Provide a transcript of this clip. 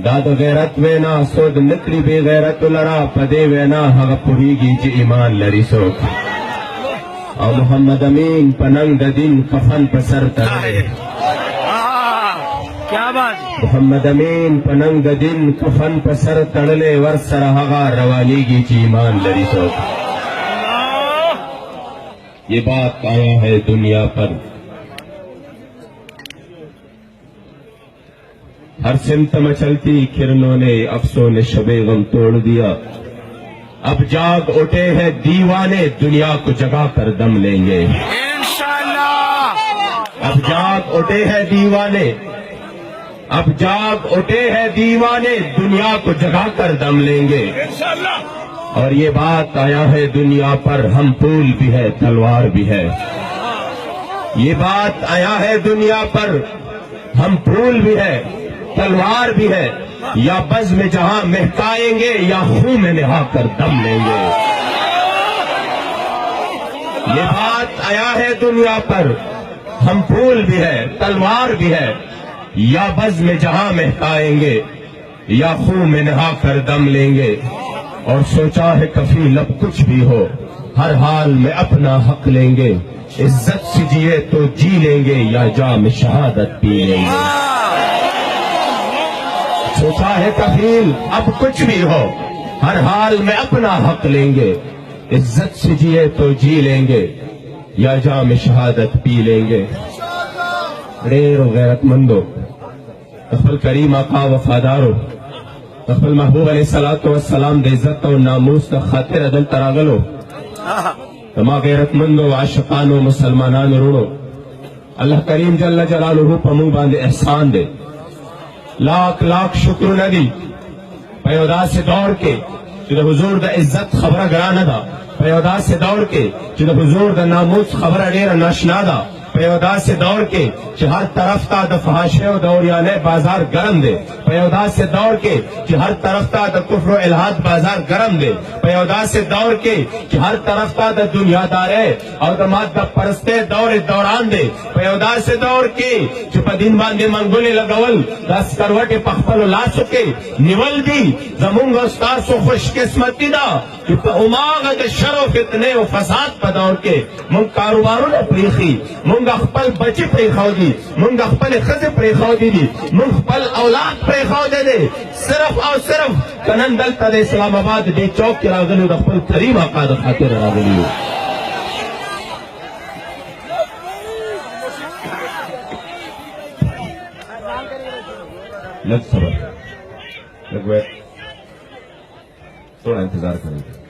دا د غیرت وینا سود نکلی بے غیرت لرا پدے وینا هغه پوهیږي چې ایمان لري څوک او محمد امین پننګ د دین کفن په سر تړلی محمد امین پننګ د دین کفن په سر تړلی ور سره هغه روانیږي چې ایمان لري څوک یہ بات آیا ہے دنیا پر ہر سمت مچلتی کرنوں نے افسون شب غم توڑ دیا اب جاگ اٹھے ہیں دیوانے دنیا کو جگا کر دم لیں گے انشاءاللہ اب جاگ اٹھے ہیں دیوانے اب جاگ اٹھے ہیں دیوانے دنیا کو جگا کر دم لیں گے انشاءاللہ اور یہ بات آیا ہے دنیا پر ہم پھول بھی ہے تلوار بھی ہے یہ بات آیا ہے دنیا پر ہم پھول بھی ہے تلوار بھی ہے یا بز میں جہاں مہکائیں گے یا خون میں نہا کر دم لیں گے یہ بات آیا ہے دنیا پر ہم پھول بھی ہے تلوار بھی ہے یا بز میں جہاں مہکائیں گے یا خون میں نہا کر دم لیں گے اور سوچا ہے کفیل اب کچھ بھی ہو ہر حال میں اپنا حق لیں گے عزت سے جیے تو جی لیں گے یا جام شہادت پی لیں گے سوچا ہے کفیل اب کچھ بھی ہو ہر حال میں اپنا حق لیں گے عزت سے جیے تو جی لیں گے یا جام شہادت پی لیں گے ډېر غیرت مندو خپل کریم آقا وفادارو خپل محبوب علیہ الصلوۃ والسلام د عزت او ناموس د خاطر دلته راغلو تما غیرت مندو عاشقانو مسلمانانو ورونو الله کریم جل جلالہ په موږ باندې احسان دی لاکھ لاکھ شکر ندی پیودا سے دور کے جو حضور دا عزت خبر گرانه دا پیودا سے دور کے جو حضور دا ناموس خبر ډیره ناشنا دا پیودا سے دور کے جو ہر طرف تا دا فحاشے و دوریانے بازار گرم دے پیودا سے دور کے جو ہر طرف تا دا کفر و الہاد بازار گرم دے پیودا سے دور کے جو ہر طرف تا دا دنیا دارے اور دا مادہ پرستے دور دوران دے پیودا سے دور کے جو پا دین باندے منگولی لگول دس کروٹ پخپل لاسو کے نیول دی زمونگ استاسو خوش قسمتی دا جو پا اماغ دا شر و فتنے و فساد پا دور کے منگ کاروباروں نے پریخی منگ خپل بچی پریخاو دی منگ خپل خزی پریخاو دی منگ خپل اولاد پریخاو دی صرف او صرف کنن دلتا دا اسلام آباد دی چوک کی راغلیو دا خپل کریم آقا دا خاطر راغلیو لگ صبر لگ ویٹ تھوڑا انتظار کریں